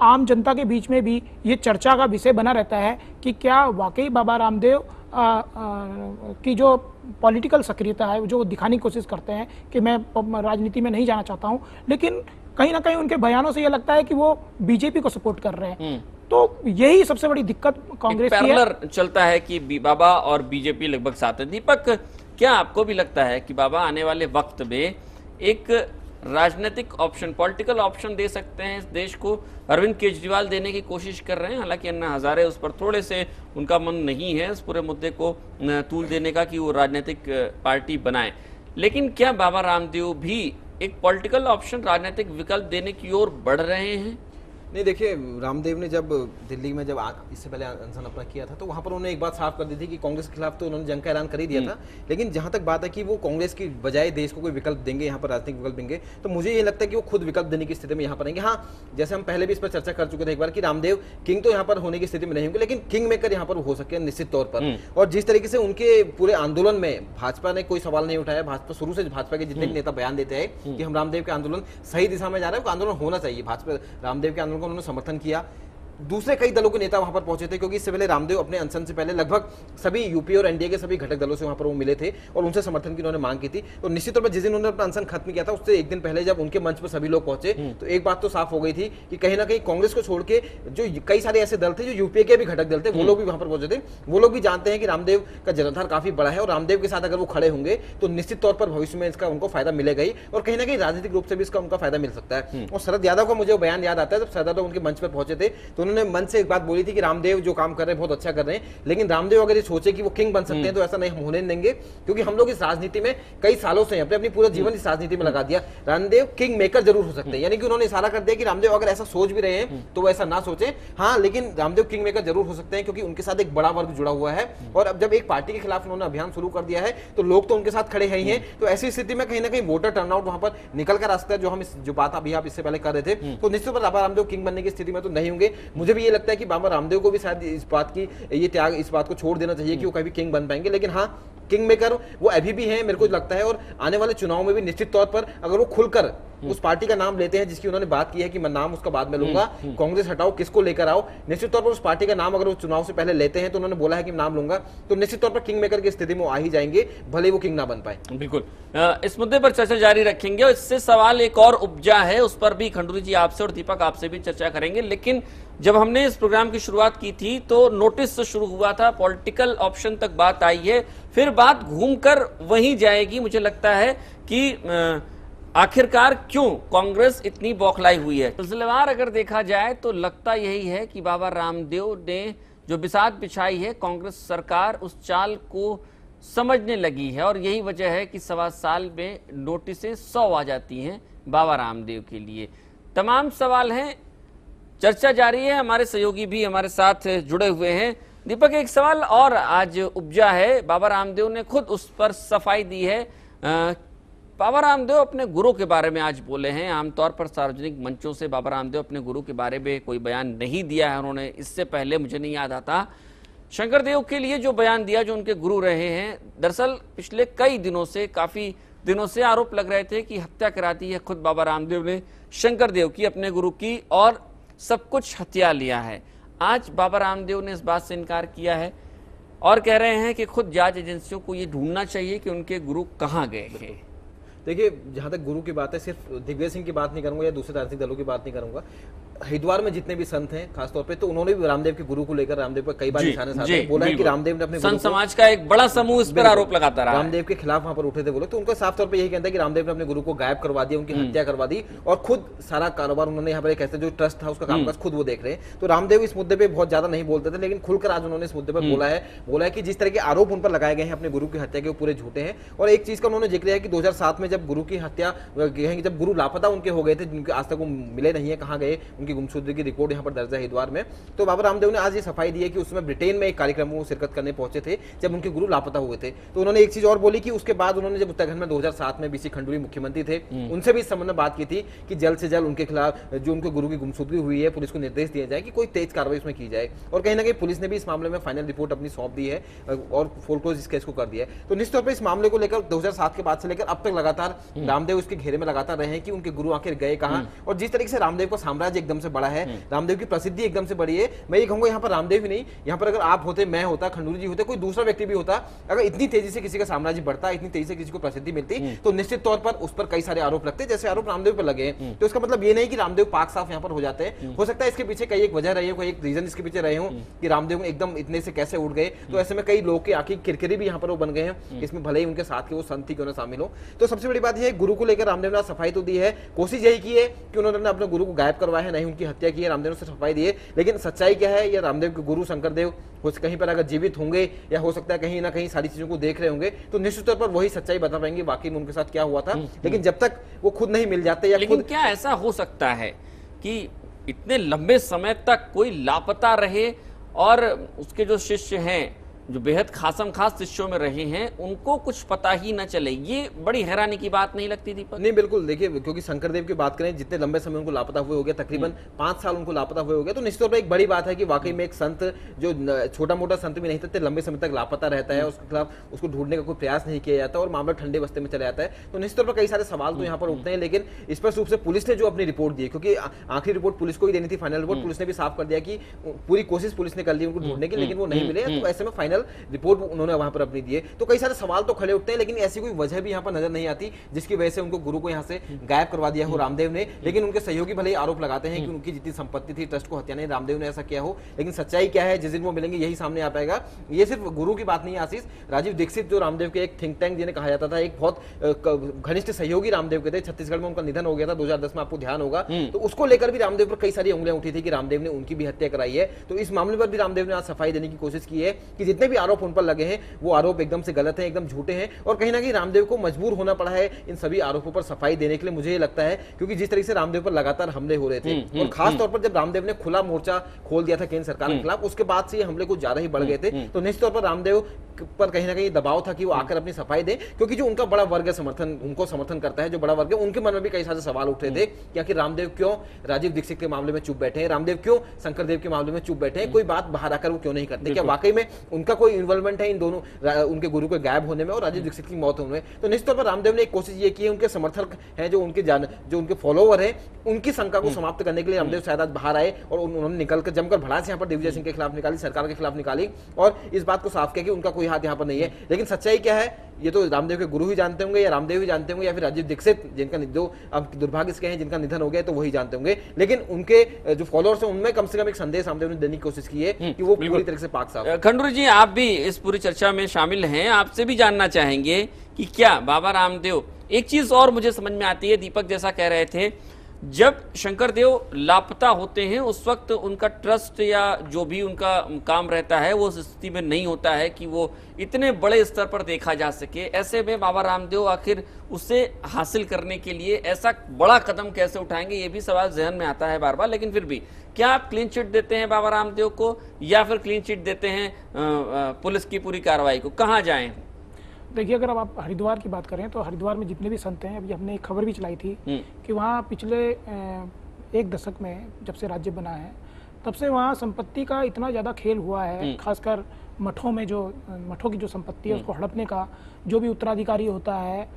आम जनता के बीच में भी ये चर्चा का विषय बना रहता है कि क्या वाकई बाबा रामदेव की जो पॉलिटिकल सक्रियता है, जो दिखाने की कोशिश करते हैं कि मैं राजनीति में नहीं जाना चाहता हूं, लेकिन कहीं ना कहीं उनके बयानों से ये लगता है कि वो बीजेपी को सपोर्ट कर रहे हैं। तो यही सबसे बड़ी दिक्कत कांग्रेस की है। पैरेलल चलता है कि बाबा और बीजेपी लगभग साथ है। दीपक, क्या आपको भी लगता है कि बाबा आने वाले वक्त में एक राजनीतिक ऑप्शन, पॉलिटिकल ऑप्शन दे सकते हैं इस देश को? अरविंद केजरीवाल देने की कोशिश कर रहे हैं, हालांकि अन्ना हजारे उस पर थोड़े से उनका मन नहीं है इस पूरे मुद्दे को तूल देने का कि वो राजनीतिक पार्टी बनाए, लेकिन क्या बाबा रामदेव भी एक पॉलिटिकल ऑप्शन, राजनीतिक विकल्प देने की ओर बढ़ रहे हैं? नहीं, देखिए, रामदेव ने जब दिल्ली में जब इससे पहले अनशन अपना किया था तो वहां पर उन्होंने एक बात साफ कर दी थी कि कांग्रेस के खिलाफ तो उन्होंने जंग का ऐलान कर ही दिया था, लेकिन जहां तक बात है कि वो कांग्रेस की बजाय देश को कोई विकल्प देंगे, यहाँ पर राजनीतिक विकल्प देंगे, तो मुझे ये लगता है कि वो खुद विकल्प देने की स्थिति में यहाँ पर आएंगे। हाँ, जैसे हम पहले भी इस पर चर्चा कर चुके थे एक बार कि रामदेव किंग तो यहाँ पर होने की स्थिति में नहीं होंगे, लेकिन किंग मेकर यहाँ पर हो सकते हैं निश्चित तौर पर। और जिस तरीके से उनके पूरे आंदोलन में भाजपा ने कोई सवाल नहीं उठाया, भाजपा शुरू से भाजपा के जितने भी नेता बयान देते हैं कि हम रामदेव के आंदोलन सही दिशा में जा रहे हैं, आंदोलन होना चाहिए, भाजपा रामदेव के आंदोलन को उन्होंने समर्थन किया। दूसरे कई दलों के नेता वहां पर पहुंचे थे, क्योंकि इससे पहले रामदेव अपने अनशन से पहले लगभग सभी यूपी और एनडीए के सभी घटक दलों से वहां पर वो मिले थे और उनसे समर्थन की उन्होंने मांग की थी। तो निश्चित तौर पर जिस दिन उन्होंने अपना अनशन खत्म किया था उससे एक दिन पहले जब उनके मंच पर सभी लोग पहुंचे तो एक बात तो साफ हो गई थी कि कहीं ना कहीं कांग्रेस को छोड़ के जो कई सारे ऐसे दल थे जो यूपीए के भी घटक दल थे, वो लोग भी वहां पर पहुंचे थे। वो लोग भी जानते हैं कि रामदेव का जनाधार काफी बड़ा है और रामदेव के साथ अगर वो खड़े होंगे तो निश्चित तौर पर भविष्य में इसका उनको फायदा मिलेगा ही, और कहीं ना कहीं राजनीतिक रूप से भी इसका उनका फायदा मिल सकता है। और शरद यादव का मुझे बयान याद आता है, जब शरद यादव उनके मंच पर पहुंचे थे तो उन्होंने मन से एक बात बोली थी कि रामदेव जो काम कर रहे हैं बहुत अच्छा कर रहे हैं, लेकिन रामदेव अगर ये सोचे कि वो किंग बन सकते हैं तो ऐसा नहीं होने देंगे, क्योंकि हम लोग इस राजनीति में कई सालों से अपने पूरा जीवन इस राजनीति में लगा दिया। रामदेव किंग मेकर जरूर हो सकते हैं, यानी कि उन्होंने इशारा कर दिया कि रामदेव अगर ऐसा सोच भी रहे हैं तो वो ऐसा ना सोचे, हाँ, लेकिन रामदेव किंग मेकर जरूर हो सकते हैं क्योंकि उनके साथ एक बड़ा वर्ग जुड़ा हुआ है। और अब जब एक पार्टी के खिलाफ उन्होंने अभियान शुरू कर दिया है तो लोग तो उनके साथ खड़े हैं ही हैं, तो ऐसी स्थिति में कहीं ना कहीं वोटर टर्नआउट वहां पर निकल कर आ सकता है। जो हम जो बात अभी आप इससे पहले कर रहे थे, तो निश्चित बाबा रामदेव किंग बनने की स्थिति में तो नहीं होंगे। मुझे भी ये लगता है कि बाबा रामदेव को भी शायद इस बात की ये त्याग, इस बात को छोड़ देना चाहिए कि वो कभी किंग बन पाएंगे, लेकिन हाँ, किंग मेकर वो अभी भी हैं मेरे को लगता है। और आने वाले चुनाव में भी निश्चित तौर पर अगर वो खुलकर उस पार्टी का नाम लेते हैं जिसकी उन्होंने बात की है कि मैं नाम उसका बाद में लूंगा, कांग्रेस हटाओ, किसको लेकर आओ, निश्चित तौर पर उस पार्टी का नाम अगर वो चुनाव से पहले लेते हैं तो उन्होंने बोला है कि नाम लूंगा, तो निश्चित तौर पर किंग मेकर की स्थिति में वो आ ही जाएंगे, भले वो किंग ना बन पाए। बिल्कुल, इस मुद्दे पर चर्चा जारी रखेंगे और इससे सवाल एक और उपजा है, उस पर भी खंडूरी जी आपसे और दीपक आपसे भी चर्चा करेंगे। लेकिन जब हमने इस प्रोग्राम की शुरुआत की थी तो नोटिस से शुरू हुआ था, पॉलिटिकल ऑप्शन तक बात आई है, फिर बात घूमकर वहीं जाएगी। मुझे लगता है कि आखिरकार क्यों कांग्रेस इतनी बौखलाई हुई है। सिलसिलेवार अगर देखा जाए तो लगता यही है कि बाबा रामदेव ने जो बिसात बिछाई है, कांग्रेस सरकार उस चाल को समझने लगी है और यही वजह है कि 1.25 साल में नोटिसें 100 आ जाती हैं बाबा रामदेव के लिए। तमाम सवाल हैं, चर्चा जारी है, हमारे सहयोगी भी हमारे साथ जुड़े हुए हैं। दीपक, एक सवाल और आज उपजा है, बाबा रामदेव ने खुद उस पर सफाई दी है। बाबा रामदेव अपने गुरु के बारे में आज बोले हैं। आमतौर पर सार्वजनिक मंचों से बाबा रामदेव अपने गुरु के बारे में कोई बयान नहीं दिया है उन्होंने। इससे पहले मुझे नहीं याद आता शंकर देव के लिए जो बयान दिया, जो उनके गुरु रहे हैं। दरअसल पिछले कई दिनों से, काफी दिनों से आरोप लग रहे थे कि हत्या करा दी है खुद बाबा रामदेव ने शंकर देव की, अपने गुरु की, और सब कुछ हत्या लिया है। आज बाबा रामदेव ने इस बात से इनकार किया है और कह रहे हैं कि खुद जांच एजेंसियों को ये ढूंढना चाहिए कि उनके गुरु कहाँ गए हैं। देखिए, जहां तक गुरु की बात है, सिर्फ दिग्विजय सिंह की बात नहीं करूंगा या दूसरे राजनीतिक दलों की बात नहीं करूंगा, हरिद्वार में जितने भी संत हैं खासतौर पे, तो उन्होंने भी रामदेव के गुरु को लेकर रामदेव पर कई बार निशाने साधे, बोला है कि रामदेव ने अपने संत समाज का एक बड़ा समूह इस पर आरोप लगाता रहा, रामदेव के खिलाफ वहां पर उठे थे बोले, तो उनका साफ तौर पर यही कहता है कि रामदेव ने अपने गुरु को गायब करवा दिया, उनकी हत्या करवा दी और खुद सारा कारोबार उन्होंने यहाँ पर कहते जो ट्रस्ट था उसका कामकाज खुद वो देख रहे हैं। तो रामदेव इस मुद्दे पर बहुत ज्यादा नहीं बोलते थे, लेकिन खुलकर आज उन्होंने इस मुद्दे पर बोला है कि जिस तरह के आरोप उन पर लगाए गए हैं अपने गुरु की हत्या के, वो पूरे झूठे हैं। और एक चीज का उन्होंने जिक्र है कि 2007 में जब गुरु की हत्या, जब गुरु लापता उनके हो गए थे, जिनके आज तक वो मिले नहीं है, कहाँ गए, उनकी गुमशुदगी की रिपोर्ट यहाँ पर दर्ज है हरिद्वार में, तो बाबा रामदेव ने आज ये सफाई दी है कि उसमें ब्रिटेन में एक कार्यक्रम में वो शिरकत करने पहुंचे थे जब उनके गुरु लापता हुए थे। तो उन्होंने एक चीज और बोली कि उसके बाद उन्होंने जब उत्तराखंड में 2007 में बीसी खंडूरी मुख्यमंत्री थे, उनसे भी इस संबंध में बात की थी कि जल्द से जल्द उनके खिलाफ जो उनके गुरु की गुमशुदगी हुई है, पुलिस को निर्देश दिया जाए कि कोई तेज कार्रवाई उसमें की जाए। और कहीं ना कहीं पुलिस ने भी इस मामले में फाइनल रिपोर्ट अपनी सौंप दी है और फोरक्लोज इस केस को कर दिया है। तो निश्चित तौर पर इस मामले को लेकर 2007 के बाद से लेकर अब तक लगातार रामदेव इसके घेरे में लगातार रहे हैं कि उनके गुरु आखिर गए कहां। और जिस तरीके से रामदेव का साम्राज्य एकदम एकदम से बढ़ा है, रामदेव की प्रसिद्धि एकदम से बढ़ी है। मैं ये कहूंगा यहाँ पर रामदेव ही नहीं, यहाँ पर अगर आप होते, मैं होता, खंडूरी जी होते, कोई दूसरा व्यक्ति भी होता, अगर इतनी तेजी से किसी का साम्राज्य बढ़ता, इतनी तेजी से किसी को प्रसिद्धि मिलती, तो निश्चित तौर पर उस पर कई सारे आरोप लगते, जैसे आरोप रामदेव पर लगे हैं। तो इसका मतलब ये नहीं कि रामदेव पाक साफ यहाँ पर हो जाते हैं। हो सकता है इसके पीछे कई एक वजह रही हो, कोई एक रीजन इसके पीछे रहे हो कि रामदेव एकदम इतने से कैसे उठ गए। तो ऐसे में कई लोग की आंखें किरकिरी भी यहाँ पर वो बन गए हैं, इसमें भले ही उनके साथ के वो संत ही क्यों ना शामिल हो। तो सबसे बड़ी बात यह है, गुरु को लेकर रामदेव ने सफाई तो दी है, कोशिश यही की है कि उन्होंने अपने गुरु को गायब करवाया है, नहीं उनकी हत्या की है, रामदेव ने सफाई दी है। लेकिन सच्चाई क्या है, ये रामदेव के गुरु शंकरदेव कहीं पर अगर जीवित होंगे या हो सकता है कहीं ना कहीं सारी चीजों को देख रहे होंगे, तो निश्चित तौर पर वही सच्चाई बता पाएंगे वाकई में उनके साथ क्या हुआ था। लेकिन जब तक वो खुद नहीं मिल जाते या लेकिन क्या ऐसा हो सकता है कि इतने लंबे समय तक कोई लापता रहे और उसके जो शिष्य हैं, जो बेहद खासम खास शिष्यों में रहे हैं, उनको कुछ पता ही न चले? ये बड़ी हैरानी की बात नहीं लगती दीपक? नहीं, बिल्कुल। देखिए, क्योंकि शंकरदेव की बात करें, जितने लंबे समय उनको लापता हुए हो गया, तकरीबन 5 साल उनको लापता हुए हो गया, तो निश्चित तौर पर एक बड़ी बात है कि वाकई में एक संत जो छोटा मोटा संत भी नहीं था, लंबे समय तक लापता रहता है, उसके खिलाफ उसको ढूंढने का कोई प्रयास नहीं किया जाता और मामला ठंडे बस्ते में चला जाता है। तो निश्चित तौर पर कई सारे सवाल तो यहाँ पर उठते हैं। लेकिन स्पष्ट रूप से पुलिस ने जो अपनी रिपोर्ट दी, क्योंकि आखिरी रिपोर्ट पुलिस को ही देनी थी, फाइनल रिपोर्ट पुलिस ने भी साफ कर दिया कि पूरी कोशिश पुलिस ने कर ली उनको ढूंढने की, लेकिन वो नहीं मिले। तो ऐसे में फाइनल रिपोर्ट उन्होंने वहां पर अपनी दिए। तो कई सारे सवाल तो खड़े उठते हैं, लेकिन ऐसी कोई वजह भी यहाँ पर नजर नहीं आती जिसकी वजह से उनको गुरु को यहाँ से गायब करवा दिया हो रामदेव ने। लेकिन उनके सहयोगी भले ही आरोप लगाते हैं कि उनकी जितनी संपत्ति थी ट्रस्ट को हत्या नहीं, रामदेव ने ऐसा किया हो। लेकिन सच्चाई क्या है, जिस दिन वो मिलेंगे यही सामने आ पाएगा। ये सिर्फ गुरु की बात नहीं है आशीष, राजीव दीक्षित जो रामदेव के एक थिंक टैंक जिन्हें कहा जाता था, एक बहुत घनिष्ठ सहयोगी रामदेव के थे, छत्तीसगढ़ में उनका निधन हो गया था 2010 में, आपको ध्यान होगा। तो उसको लेकर भी रामदेव पर कई सारी उंगलियां उठी थी कि रामदेव ने उनकी भी हत्या कराई है। तो इस मामले पर भी रामदेव ने आज सफाई देने की कोशिश की है कि जितने भी आरोप उन पर लगे हैं वो आरोप एकदम से गलत है, एकदम झूठे हैं। और कहीं ना कहीं रामदेव को मजबूर होना पड़ा है इन सभी आरोपों पर सफाई देने के लिए, मुझे ये लगता है, क्योंकि जिस तरीके से रामदेव पर लगातार हमले हो रहे थे और खास तौर पर जब रामदेव ने खुला मोर्चा खोल दिया था केंद्र सरकार के खिलाफ, उसके बाद से ये हमले कुछ ज्यादा ही बढ़ गए थे। तो निश्चित तौर पर रामदेव पर कहीं ना कहीं दबाव था कि वो आकर अपनी सफाई दें, क्योंकि जो उनका बड़ा वर्ग समर्थन उनको समर्थन करता है, जो बड़ा वर्ग है, उनके मन में भी कई सारे सवाल उठ रहे थे कि आखिर रामदेव क्यों राजीव दीक्षित के मामले में चुप बैठे हैं, रामदेव क्यों शंकरदेव के मामले में चुप बैठे हैं, कोई बात बाहर आकर वो क्यों नहीं करते, क्या वाकई में उनका कोई इन्वॉल्वमेंट है इन दोनों, उनके गुरु के गायब होने में और राजीव दीक्षित की मौत होने में। तो निश्चित तौर पर रामदेव ने एक कोशिश ये की है, उनके समर्थक हैं जो उनके फॉलोवर हैं, उनकी शंका को समाप्त करने के लिए रामदेव शायद आज बाहर आए और उन्होंने निकलकर जमकर भड़ास यहाँ पर दिग्विजय सिंह के खिलाफ निकाली, सरकार के खिलाफ निकाली और इस बात को साफ किया कि उनका कोई हाथ यहाँ पर नहीं है। लेकिन सच्चाई क्या है, ये तो रामदेव के गुरु ही जानते होंगे, या रामदेव ही जानते होंगे, या फिर राजीव दीक्षित जिनका जो अब दुर्भाग्य से हैं जिनका निधन हो गया, तो वही जानते होंगे। लेकिन उनके जो फॉलोअर्स हैं उनमें कम से कम एक संदेश रामदेव ने देने की कोशिश की है कि वो पूरी तरह से पाक साफ। खंडूरी जी, आप भी इस पूरी चर्चा में शामिल हैं, आपसे भी जानना चाहेंगे कि क्या बाबा रामदेव, एक चीज और मुझे समझ में आती है, दीपक जैसा कह रहे थे, जब शंकरदेव लापता होते हैं उस वक्त उनका ट्रस्ट या जो भी उनका काम रहता है वो उस स्थिति में नहीं होता है कि वो इतने बड़े स्तर पर देखा जा सके। ऐसे में बाबा रामदेव आखिर उसे हासिल करने के लिए ऐसा बड़ा कदम कैसे उठाएंगे, ये भी सवाल जहन में आता है बार बार। लेकिन फिर भी क्या आप क्लीन चिट देते हैं बाबा रामदेव को, या फिर क्लीन चिट देते हैं पुलिस की पूरी कार्रवाई को? कहाँ जाएं? देखिए, अगर अब आप हरिद्वार की बात करें तो हरिद्वार में जितने भी संत हैं, अभी हमने एक खबर भी चलाई थी कि वहाँ पिछले 1 दशक में जब से राज्य बना है तब से वहाँ संपत्ति का इतना ज़्यादा खेल हुआ है, खासकर मठों में जो मठों की जो संपत्ति है उसको हड़पने का जो भी उत्तराधिकारी होता है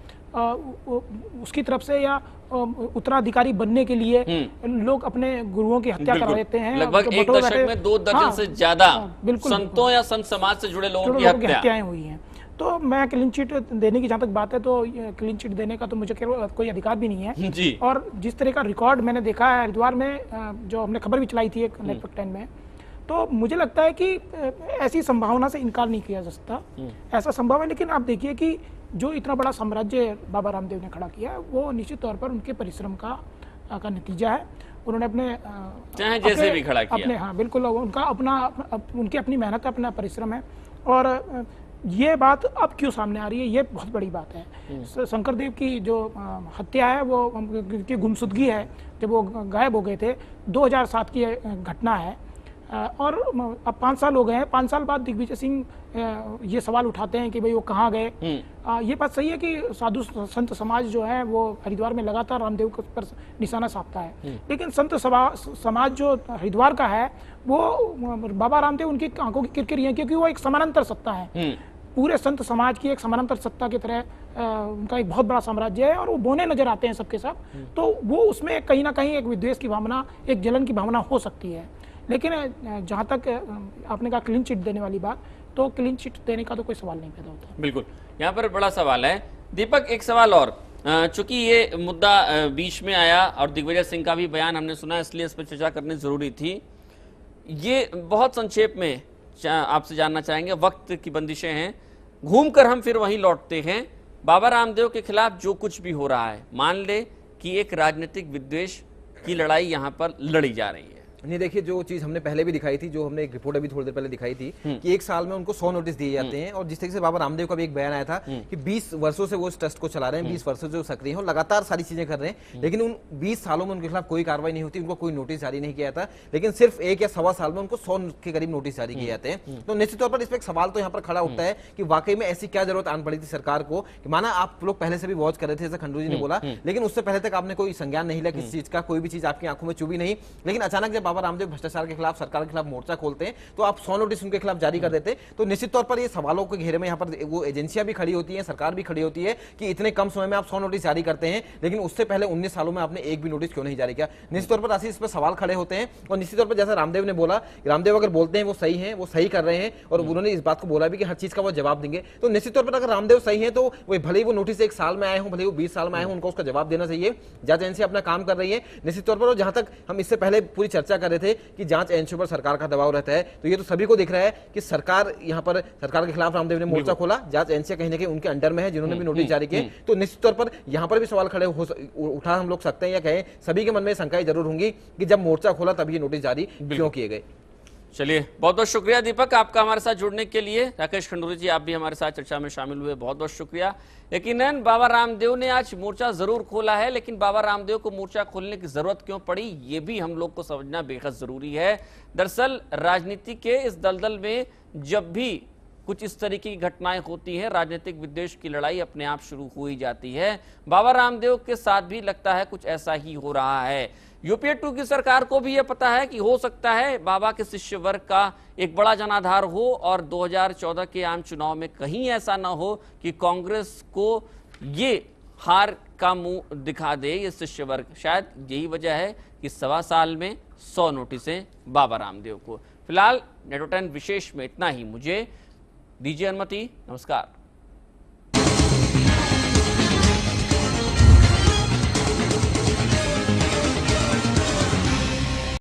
उसकी तरफ से या उत्तराधिकारी बनने के लिए लोग अपने गुरुओं की हत्या करा देते हैं। लगभग 1 दशक में 2 दर्जन से ज्यादा संतों या संत समाज से जुड़े लोगों की हत्याएं हुई हैं। तो मैं क्लीन चिट देने की जहाँ तक बात है तो क्लीन चिट देने का तो मुझे कोई अधिकार भी नहीं है जी। और जिस तरह का रिकॉर्ड मैंने देखा है हरिद्वार में, जो हमने खबर भी चलाई थी एक नेटवर्क 10 में, तो मुझे लगता है कि ऐसी संभावना से इनकार नहीं किया जा सकता, ऐसा संभव है। लेकिन आप देखिए कि जो इतना बड़ा साम्राज्य बाबा रामदेव ने खड़ा किया है वो निश्चित तौर पर उनके परिश्रम का नतीजा है। उन्होंने अपने चाहे जैसे भी खड़ा किया, अपने, हाँ बिल्कुल, उनका उनकी अपनी मेहनत है, अपना परिश्रम है। और ये बात अब क्यों सामने आ रही है, ये बहुत बड़ी बात है। शंकरदेव की जो हत्या है वो की गुमशुदगी है, जब वो गायब हो गए थे, 2007 की घटना है और अब 5 साल हो गए हैं। 5 साल बाद दिग्विजय सिंह ये सवाल उठाते हैं कि भाई वो कहाँ गए। ये बात सही है कि साधु संत समाज जो है वो हरिद्वार में लगातार रामदेव पर निशाना साधता है, लेकिन संत समाज जो हरिद्वार का है वो बाबा रामदेव उनकी आंखों की किरकिरी है, क्योंकि वो एक समानांतर सत्ता है, पूरे संत समाज की एक समानांतर सत्ता की तरह उनका एक बहुत बड़ा साम्राज्य है और वो बोने नजर आते हैं सबके सब, तो वो उसमें कहीं ना कहीं एक विद्वेष की भावना, एक जलन की भावना हो सकती है। लेकिन जहाँ तक आपने कहा क्लीन चिट देने वाली बात, तो क्लीन चिट देने का तो कोई सवाल नहीं पैदा होता। बिल्कुल, यहाँ पर बड़ा सवाल है। दीपक, एक सवाल और, चूंकि ये मुद्दा बीच में आया और दिग्विजय सिंह का भी बयान हमने सुना, इसलिए इस पर चर्चा करनी जरूरी थी। ये बहुत संक्षेप में आपसे जानना चाहेंगे, वक्त की बंदिशें हैं, घूमकर हम फिर वहीं लौटते हैं। बाबा रामदेव के खिलाफ जो कुछ भी हो रहा है, मान ले कि एक राजनीतिक विद्वेष की लड़ाई यहाँ पर लड़ी जा रही है। नहीं, देखिए, जो चीज हमने पहले भी दिखाई थी, जो हमने एक रिपोर्ट अभी थोड़ी देर पहले दिखाई थी कि एक साल में उनको 100 नोटिस दिए जाते हैं, और जिस तरीके से बाबा रामदेव का भी एक बयान आया था कि 20 वर्षों से वो इस ट्रस्ट को चला रहे हैं, 20 वर्षों से वो सक्रिय हैं और लगातार सारी चीजें कर रहे हैं, लेकिन उन 20 सालों में उनके खिलाफ कोई कार्रवाई नहीं होती, उनको कोई नोटिस जारी नहीं किया जाता, लेकिन सिर्फ 1 या सवा साल में उनको 100 के करीब नोटिस जारी किए जाते हैं। तो निश्चित तौर पर इस पर एक सवाल तो यहाँ पर खड़ा उठता है कि वाकई में ऐसी क्या जरूरत आन पड़ी थी सरकार को, कि माना आप लोग पहले से भी वॉच कर रहे थे, जैसे खंडूरी जी ने बोला, लेकिन उससे पहले तक आपने कोई संज्ञान नहीं लिया किसी चीज का, कोई भी चीज आपकी आंखों में चुभी नहीं, लेकिन अचानक जब बाबा रामदेव भ्रष्टाचार के खिलाफ, सरकार के खिलाफ मोर्चा खोलते हैं, तो आप 100 नोटिस उनके खिलाफ जारी कर देते हैं। तो निश्चित तौर पर ये सवालों के घेरे में यहाँ पर वो एजेंसियां भी खड़ी होती हैं, सरकार भी खड़ी होती है कि इतने कम समय में आप 100 नोटिस जारी करते हैं, लेकिन उससे पहले 19 सालों में आपने एक भी नोटिस क्यों नहीं जारी किया। निश्चित तौर पर आशीष इस पर सवाल खड़े होते हैं, और निश्चित तौर पर जैसा रामदेव ने बोला, रामदेव अगर बोलते हैं वो सही है, वो सही कर रहे हैं, और उन्होंने इस बात को बोला भी कि हर चीज का वो जवाब देंगे, तो निश्चित तौर पर अगर रामदेव सही है, तो वो भले ही वो नोटिस 1 साल में आए हों, भले ही वो 20 साल में आए हों, उनको उसका जवाब देना चाहिए। जांच एजेंसी अपना काम कर रही है निश्चित तौर पर, और जहां तक हम इससे पहले पूरी चर्चा कर रहे थे कि जांच एजेंसी पर सरकार का दबाव रहता है, तो ये तो सभी को दिख रहा है कि सरकार यहाँ पर, सरकार के खिलाफ रामदेव ने मोर्चा खोला, जांच एजेंसियां कहीं ना कहीं उनके अंडर में है, जिन्होंने भी नोटिस जारी किए, तो निश्चित तौर पर यहाँ पर भी सवाल खड़े उठा हम लोग सकते हैं, या कहें सभी के मन में शंकाएं जरूर होंगी कि जब मोर्चा खोला तब ये नोटिस जारी क्यों किए गए। चलिए, बहुत बहुत शुक्रिया दीपक आपका हमारे साथ जुड़ने के लिए। राकेश खंडूरी जी, आप भी हमारे साथ चर्चा में शामिल हुए, बहुत बहुत शुक्रिया। यकीनन बाबा रामदेव ने आज मोर्चा जरूर खोला है, लेकिन बाबा रामदेव को मोर्चा खोलने की जरूरत क्यों पड़ी, ये भी हम लोग को समझना बेहद जरूरी है। दरअसल राजनीति के इस दलदल में जब भी कुछ इस तरीके की घटनाएं होती हैं, राजनीतिक विद्वेष की लड़ाई अपने आप शुरू हो ही जाती है। बाबा रामदेव के साथ भी लगता है कुछ ऐसा ही हो रहा है। यूपीए 2 की सरकार को भी यह पता है कि हो सकता है बाबा के शिष्य वर्ग का एक बड़ा जनाधार हो और 2014 के आम चुनाव में कहीं ऐसा ना हो कि कांग्रेस को ये हार का मुंह दिखा दे ये शिष्य वर्ग। शायद यही वजह है कि 1.25 साल में 100 नोटिसें बाबा रामदेव को। फिलहाल नेटवर्क 10 विशेष में इतना ही। मुझे दीजिए अनुमति, नमस्कार।